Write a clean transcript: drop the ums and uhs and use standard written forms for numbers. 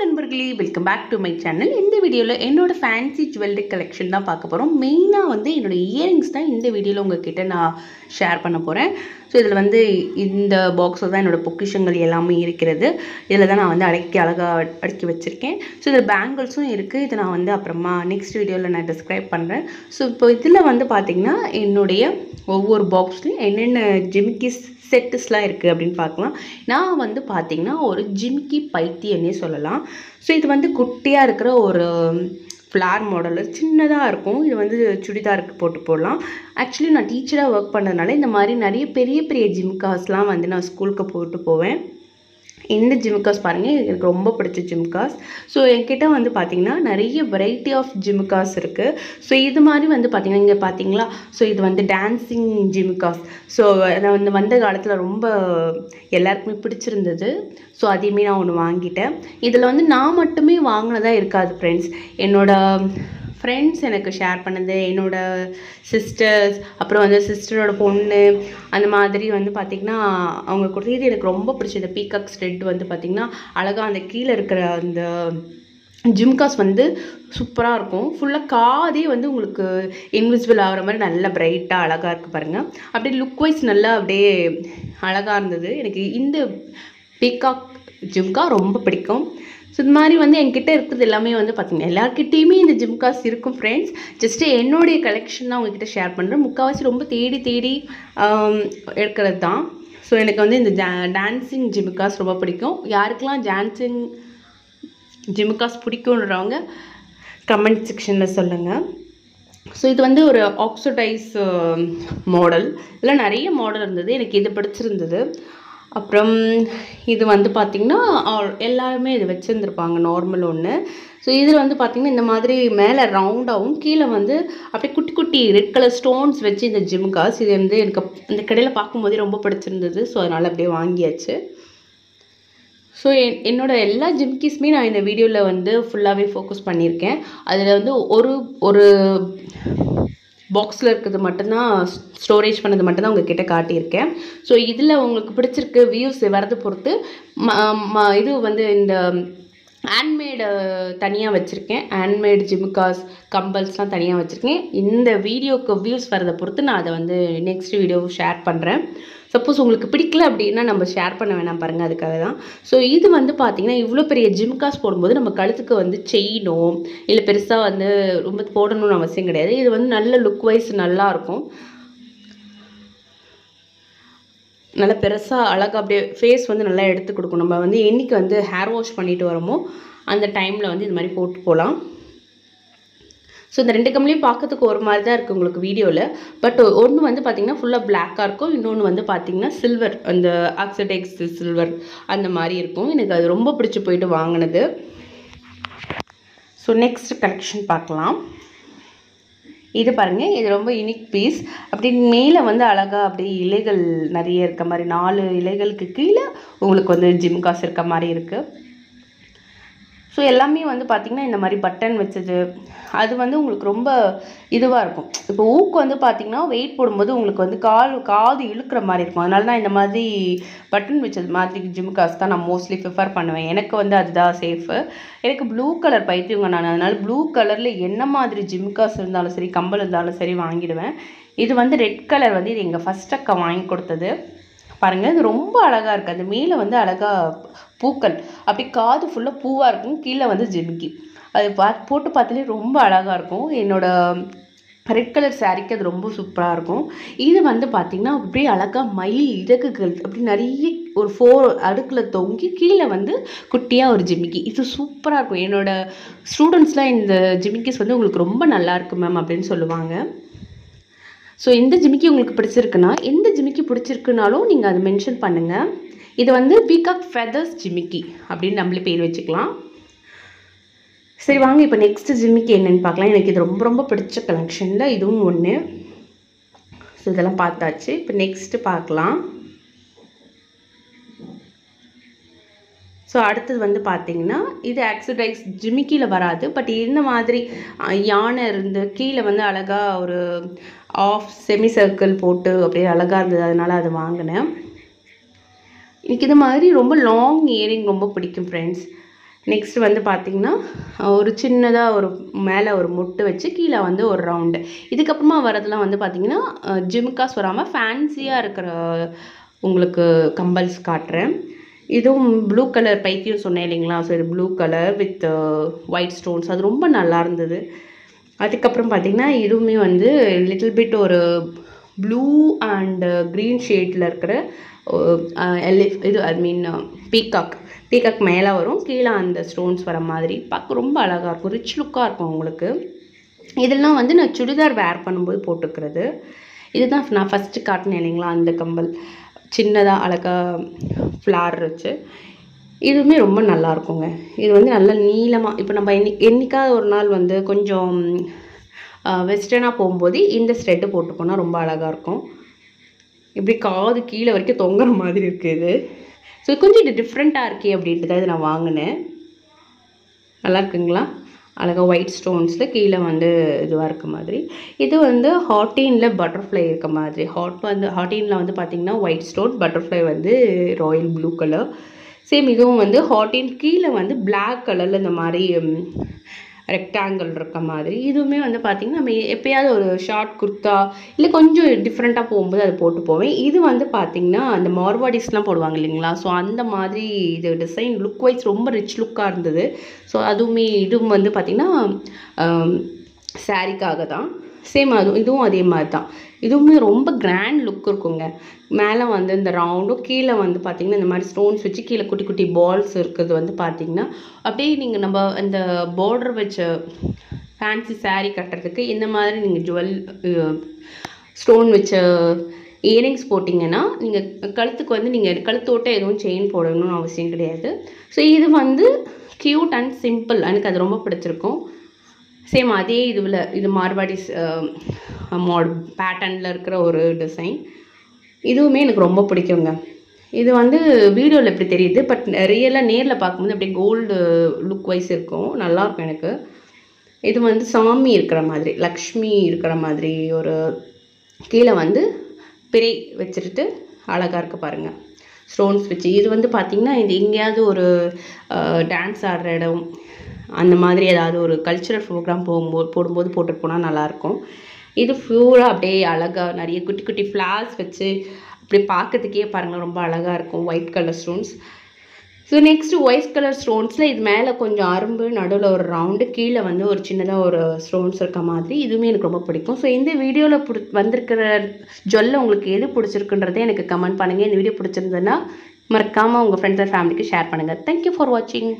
நண்பர்களே welcome back to my channel. இந்த வீடியோவில் என்னோட ஃபேன்சி ஜுவல்லரி கலெக்ஷன் தான் பார்க்க போகிறோம். மெயினாக வந்து என்னோடய இயரிங்ஸ் தான் இந்த வீடியோவில் உங்ககிட்ட நான் ஷேர் பண்ண போகிறேன். ஸோ இதில் வந்து இந்த பாக்ஸில் தான் என்னோடய பொக்கிஷங்கள் எல்லாமே இருக்கிறது. இதில் தான் நான் வந்து அழகாக அடுக்கி வச்சுருக்கேன். ஸோ இதில் பேங்கிள்ஸும் இருக்குது. இதை நான் வந்து அப்புறமா நெக்ஸ்ட் வீடியோவில் நான் டிஸ்கிரைப் பண்ணுறேன். ஸோ இப்போ இதில் வந்து பார்த்திங்கன்னா என்னுடைய ஒவ்வொரு பாக்ஸ்லையும் என்னென்ன ஜிமிக்கிஸ் செட்டுஸ்லாம் இருக்குது அப்படின்னு பார்க்கலாம். நான் வந்து பார்த்திங்கன்னா ஒரு ஜிமிக்கி பைத்தியன்னே சொல்லலாம். ஸோ இது வந்து குட்டியாக இருக்கிற ஒரு ஃப்ளார் மாடலு, சின்னதாக இருக்கும். இது வந்து சுடிதாருக்கு போட்டு போடலாம். ஆக்சுவலி நான் டீச்சராக ஒர்க் பண்ணதுனால இந்த மாதிரி நிறைய பெரிய பெரிய ஜிம்காஸ்லாம் வந்து நான் ஸ்கூலுக்கு போட்டு போவேன். இந்த ஜிம்காஸ் பாருங்கள், எனக்கு ரொம்ப பிடிச்ச ஜிம்காஸ். ஸோ என்கிட்ட வந்து பார்த்திங்கன்னா நிறைய வெரைட்டி ஆஃப் ஜிம்காஸ் இருக்குது. ஸோ இது மாதிரி வந்து பார்த்திங்கன்னா இங்கே பார்த்தீங்களா, ஸோ இது வந்து டான்ஸிங் ஜிம்காஸ். ஸோ அதை வந்து வந்த காலத்தில் ரொம்ப எல்லாருக்குமே பிடிச்சிருந்தது. ஸோ அதையுமே நான் ஒன்று வாங்கிட்டேன். இதில் வந்து நான் மட்டுமே வாங்கினதாக இருக்காது ஃப்ரெண்ட்ஸ். ஃப்ரெண்ட்ஸ் எனக்கு ஷேர் பண்ணது, என்னோடய சிஸ்டர்ஸ், அப்புறம் வந்து சிஸ்டரோட பொண்ணு, அந்த மாதிரி வந்து பார்த்திங்கன்னா அவங்க கொடுத்தது எனக்கு ரொம்ப பிடிச்சது. பீகாக் ஸ்ட்ரெட் வந்து பார்த்திங்கன்னா அழகாக அந்த கீழே இருக்கிற அந்த ஜிம்காஸ் வந்து சூப்பராக இருக்கும். ஃபுல்லாக காதே வந்து உங்களுக்கு இன்விசிபிள் ஆகிற மாதிரி நல்லா பிரைட்டாக அழகாக இருக்குது பாருங்கள். அப்படியே லுக் வைஸ் நல்லா அப்படியே அழகாக இருந்தது. எனக்கு இந்த பீகாக் ஜிம்கா ரொம்ப பிடிக்கும். ஸோ இது மாதிரி வந்து என்கிட்ட இருக்கிறது எல்லாமே வந்து பார்த்திங்கன்னா எல்லாருக்கிட்டேயுமே இந்த ஜிம்காஸ் இருக்கும் ஃப்ரெண்ட்ஸ். ஜஸ்ட்டு என்னுடைய கலெக்ஷன் தான் உங்ககிட்ட ஷேர் பண்ணுறேன். முக்கால்வாசி ரொம்ப தேடி எடுக்கிறது தான். ஸோ எனக்கு வந்து இந்த டான்ஸிங் ஜிம்காஸ் ரொம்ப பிடிக்கும். யாருக்கெல்லாம் டான்ஸிங் ஜிம்காஸ் பிடிக்குன்றவங்க கமெண்ட் செக்ஷனில் சொல்லுங்கள். ஸோ இது வந்து ஒரு ஆக்சிடைஸ் மாடல். இதில் நிறைய மாடல் இருந்தது, எனக்கு இது பிடிச்சிருந்தது. அப்புறம் இது வந்து பார்த்திங்கன்னா எல்லாருமே இது வச்சுருந்துருப்பாங்க நார்மல் ஒன்று. ஸோ இதில் வந்து பார்த்திங்கன்னா இந்த மாதிரி மேலே ரவுண்டாகவும் கீழே வந்து அப்படியே குட்டி குட்டி ரெட் கலர் ஸ்டோன்ஸ் வச்சு இந்த ஜிம்காஸ். இது வந்து எனக்கு இந்த கடையில் பார்க்கும்போதே ரொம்ப பிடிச்சிருந்தது. ஸோ அதனால் அப்படியே வாங்கியாச்சு. ஸோ என்னோடய எல்லா ஜிம்கிஸுமே நான் இந்த வீடியோவில் வந்து ஃபுல்லாகவே ஃபோக்கஸ் பண்ணியிருக்கேன். அதில் வந்து ஒரு பாக்ஸில் இருக்கிறது மட்டும்தான் ஸ்டோரேஜ் பண்ணது மட்டும்தான் உங்ககிட்ட காட்டியிருக்கேன். ஸோ இதில் உங்களுக்கு பிடிச்சிருக்கு வியூஸ் வரது பொறுத்து இது வந்து இந்த ஹேண்ட்மேடு தனியாக வச்சுருக்கேன். ஹேண்ட்மேட் ஜிம்காஸ் கம்பல்ஸ்லாம் தனியாக வச்சுருக்கேன். இந்த வீடியோக்கு வியூஸ் வரதை பொறுத்து நான் அதை வந்து நெக்ஸ்ட் வீடியோ ஷேர் பண்ணுறேன். சப்போஸ் உங்களுக்கு பிடிக்கல அப்படின்னா நம்ம ஷேர் பண்ண வேணாம் பாருங்கள், அதுக்காக தான். ஸோ இது வந்து பார்த்திங்கன்னா இவ்வளோ பெரிய ஜிம்காஸ் போடும்போது நம்ம கழுத்துக்கு வந்து செயினோ இல்லை பெருசாக வந்து ரொம்ப போடணும்னு அவசியம் கிடையாது. இது வந்து நல்ல லுக் வைஸ் நல்லாயிருக்கும். நல்லா பெருசாக அழகாக அப்படியே ஃபேஸ் வந்து நல்லா எடுத்து கொடுக்கும். நம்ம வந்து என்றைக்கு வந்து ஹேர் வாஷ் பண்ணிட்டு வரோமோ அந்த டைமில் வந்து இது மாதிரி போட்டு போகலாம். ஸோ இந்த ரெண்டு கம்மிலையும் பார்க்கறதுக்கு ஒரு மாதிரி தான் இருக்குது உங்களுக்கு வீடியோவில். பட் ஒன்று வந்து பார்த்திங்கன்னா ஃபுல்லாக பிளாக்காக இருக்கும், இன்னொன்று வந்து பார்த்திங்கன்னா சில்வர், அந்த ஆக்சிடைஸ் சில்வர் அந்த மாதிரி இருக்கும். எனக்கு அது ரொம்ப பிடிச்சி போயிட்டு வாங்கினது. ஸோ நெக்ஸ்ட் கலெக்ஷன் பார்க்கலாம். இது பாருங்கள், இது ரொம்ப யூனிக் பீஸ். அப்படி மேலே வந்து அழகாக அப்படியே இலைகள் நிறைய இருக்க மாதிரி 4 இலைகளுக்கு கீழே உங்களுக்கு வந்து ஜிம்காஸ் இருக்க மாதிரி இருக்குது. ஸோ எல்லாமே வந்து பார்த்திங்கன்னா இந்த மாதிரி பட்டன் வச்சது, அது வந்து உங்களுக்கு ரொம்ப இதுவாக இருக்கும். இப்போ ஊக்கு வந்து பார்த்திங்கன்னா வெயிட் போடும்போது உங்களுக்கு வந்து காது இழுக்கிற மாதிரி இருக்கும். அதனால தான் இந்த மாதிரி பட்டன் வச்சது மாதிரி ஜிம்காஸ் தான் நான் மோஸ்ட்லி ப்ரிஃபர் பண்ணுவேன். எனக்கு வந்து அதுதான் சேஃபு. எனக்கு ப்ளூ கலர் பைத்தியங்க நான். அதனால் ப்ளூ கலரில் என்ன மாதிரி ஜிம்காஸ் இருந்தாலும் சரி, கம்பல் இருந்தாலும் சரி வாங்கிடுவேன். இது வந்து ரெட் கலர் வந்து இது எங்கள் ஃபஸ்ட் அக்கா வாங்கி கொடுத்தது. பாருங்கள், இது ரொம்ப அழகாக இருக்குது. அந்த மேலே வந்து அழகாக பூக்கள், அப்படி காது ஃபுல்லாக பூவாக இருக்கும், கீழே வந்து ஜிமிக்கி. அது போட்டு பார்த்தாலே ரொம்ப அழகாக இருக்கும். என்னோடய ரெட் கலர் சாரீக்கு அது ரொம்ப சூப்பராக இருக்கும். இது வந்து பார்த்திங்கன்னா அப்படியே அழகாக மயில் இறகுகள் அப்படி நிறைய ஒரு 4 அடுக்கில் தொங்கி கீழே வந்து குட்டியாக ஒரு ஜிமிக்கி. இது சூப்பராக இருக்கும். என்னோடய ஸ்டூடெண்ட்ஸ்லாம் இந்த ஜிமிக்கிஸ் வந்து உங்களுக்கு ரொம்ப நல்லாயிருக்கு மேம் அப்படின்னு சொல்லுவாங்க. ஸோ இந்த ஜிமிக்கி உங்களுக்கு பிடிச்சிருக்குன்னா, எந்த ஜிமிக்கி பிடிச்சிருக்குனாலும் நீங்கள் அதை மென்ஷன் பண்ணுங்கள். இது வந்து பீகாக் ஃபெதர்ஸ் ஜிமிக்கி அப்படின்னு நம்மளே பேர் வச்சுக்கலாம். சரி வாங்க இப்போ நெக்ஸ்ட் ஜிமிக்கி என்னென்னு பார்க்கலாம். எனக்கு இது ரொம்ப ரொம்ப பிடிச்ச கலெக்ஷனில் இதுவும் ஒன்று. ஸோ இதெல்லாம் பார்த்தாச்சு. இப்போ நெக்ஸ்ட்டு பார்க்கலாம். ஸோ அடுத்தது வந்து பார்த்திங்கன்னா இது ஆக்சிடைஸ் ஜிமிக்கியில் வராது. பட் இந்த மாதிரி யானை இருந்து கீழே வந்து அழகாக ஒரு ஆஃப் செமி சர்க்கிள் போட்டு அப்படியே அழகாக இருந்தது, அதனால் அது வாங்கினேன். எனக்கு இது மாதிரி ரொம்ப லாங் இயரிங் ரொம்ப பிடிக்கும் ஃப்ரெண்ட்ஸ். நெக்ஸ்ட் வந்து பார்த்திங்கன்னா ஒரு சின்னதாக ஒரு மேலே ஒரு முட்டு வச்சு கீழே வந்து ஒரு ரவுண்டு. இதுக்கப்புறமா வரதெல்லாம் வந்து பார்த்திங்கன்னா ஜிம்காஸ் வராமல் ஃபேன்சியாக இருக்கிற உங்களுக்கு கம்பல்ஸ் காட்டுறேன். இதுவும் ப்ளூ கலர் பைத்தியம் சொன்னேன் இல்லைங்களா? ஸோ இது blue colour with white stones, அது ரொம்ப நல்லா இருந்தது. அதுக்கப்புறம் பார்த்திங்கன்னா இதுவுமே வந்து லிட்டில் பிட் ஒரு ப்ளூ அண்ட் க்ரீன் ஷேடில் இருக்கிற இது ஐ மீன் பீகாக் மேலே வரும், கீழே அந்த ஸ்டோன்ஸ் வர மாதிரி பார்க்க ரொம்ப அழகாக இருக்கும், ரிச் லுக்காக இருக்கும் உங்களுக்கு. இதெல்லாம் வந்து நான் சுடிதார் வேர் பண்ணும்போது போட்டுக்கிறது. இதுதான் நான் ஃபஸ்ட்டு காட்டினேன் இல்லைங்களா அந்த கம்பல், சின்னதாக அழகாக ஃப்ளார் வச்சு. இதுவுமே ரொம்ப நல்லா இருக்குங்க. இது வந்து நல்லா நீளமாக, இப்போ நம்ம என்னைக்காவது ஒரு நாள் வந்து கொஞ்சம் வெஸ்டர்னாக போகும்போது இந்த ஸ்ட்ரெட்டு போட்டு போனால் ரொம்ப அழகாக இருக்கும். இப்படி காது கீழே வரைக்கும் தொங்குற மாதிரி இருக்குது இது. ஸோ கொஞ்சம் இது டிஃப்ரெண்ட்டாக இருக்கே அப்படின்ட்டு தான் இது நான் வாங்கினேன். நல்லா இருக்குங்களா? அழகாக ஒயிட் ஸ்டோன்ஸில் கீழே வந்து இதுவாக இருக்க மாதிரி. இது வந்து ஹார்டீனில் பட்டர்ஃப்ளை இருக்க மாதிரி. ஹார்டீனில் வந்து பார்த்திங்கன்னா ஒயிட் ஸ்டோன், பட்டர்ஃப்ளை வந்து ராயல் ப்ளூ கலர். சேம் இதுவும் வந்து ஹார்டீன் கீழே வந்து பிளாக் கலரில் இந்த மாதிரி ரெக்டாங்கிள் இருக்க மாதிரி. இதுவுமே வந்து பார்த்திங்கன்னா நம்ம எப்போயாவது ஒரு ஷார்ட் குர்த்தா இல்லை கொஞ்சம் டிஃப்ரெண்ட்டாக போகும்போது அது போட்டு போவேன். இது வந்து பார்த்திங்கன்னா அந்த மார்வாடிஸ்லாம் போடுவாங்க இல்லைங்களா? ஸோ அந்த மாதிரி இது டிசைன் லுக் வைஸ் ரொம்ப ரிச் லுக்காக இருந்தது. ஸோ இதுவும் வந்து பார்த்திங்கன்னா சாரீக்காக தான். சேம் இதுவும் அதே மாதிரி தான். இதுவுமே ரொம்ப கிராண்ட் லுக் இருக்குங்க. மேலே வந்து இந்த ரவுண்டும் கீழே வந்து பார்த்திங்கன்னா இந்த மாதிரி ஸ்டோன்ஸ் வச்சு கீழே குட்டி குட்டி பால்ஸ் இருக்கிறது வந்து பார்த்திங்கன்னா அப்படியே நீங்கள் நம்ம அந்த பார்டர் வச்ச ஃபேன்சி சாரீ கட்டுறதுக்கு இந்த மாதிரி நீங்கள் ஸ்டோன் வச்ச இயரிங்ஸ் போட்டிங்கன்னா நீங்கள் கழுத்துக்கு வந்து நீங்கள் கழுத்தோட்ட எதுவும் செயின் போடணும்னு அவசியம் கிடையாது. ஸோ இது வந்து க்யூட் அண்ட் சிம்பிள், எனக்கு அது ரொம்ப பிடிச்சிருக்கும். சேம் அதே இது மார்வாடிஸ் பேட்டர்னில் இருக்கிற ஒரு டிசைன். இதுவுமே எனக்கு ரொம்ப பிடிக்குங்க. இது வந்து வீடியோவில் எப்படி தெரியுது, பட் ரியலாக நேரில் பார்க்கும்போது அப்படியே கோல்டு லுக் வைஸ் இருக்கும், நல்லாயிருக்கும் எனக்கு. இது வந்து சாமி இருக்கிற மாதிரி, லக்ஷ்மி இருக்கிற மாதிரி ஒரு கீழே வந்து பிறை வச்சுட்டு அழகாக இருக்க பாருங்கள் ஸ்டோன்ஸ் வச்சு. இது வந்து பார்த்திங்கன்னா இது எங்கேயாவது ஒரு டான்ஸ் ஆடுற இடம் அந்த மாதிரி ஏதாவது ஒரு கல்ச்சுரல் ப்ரோக்ராம் போடும்போது போட்டுட்டு போனால் நல்லாயிருக்கும். இது ஃப்யூராக அப்படியே அழகாக நிறைய குட்டி குட்டி ஃப்ளார்ஸ் வச்சு அப்படி பார்க்கறதுக்கே பாருங்கள் ரொம்ப அழகாக இருக்கும், white colour stones. So next white colour ஸ்டோன்ஸில் இது மேலே கொஞ்சம் அரும்பு, நடுவில் ஒரு ரவுண்டு, கீழே வந்து ஒரு சின்னதாக ஒரு ஸ்டோன்ஸ் இருக்க மாதிரி. இதுவுமே எனக்கு ரொம்ப பிடிக்கும். ஸோ இந்த வீடியோவில் வந்திருக்கிற ஜுவல்ல உங்களுக்கு எது பிடிச்சிருக்குன்றதே எனக்கு கமெண்ட் பண்ணுங்கள். இந்த வீடியோ பிடிச்சிருந்ததுன்னா மறக்காமல் உங்கள் ஃப்ரெண்ட்ஸ் அண்ட் ஃபேமிலிக்கு ஷேர் பண்ணுங்கள். தேங்க்யூ ஃபார் வாட்சிங்.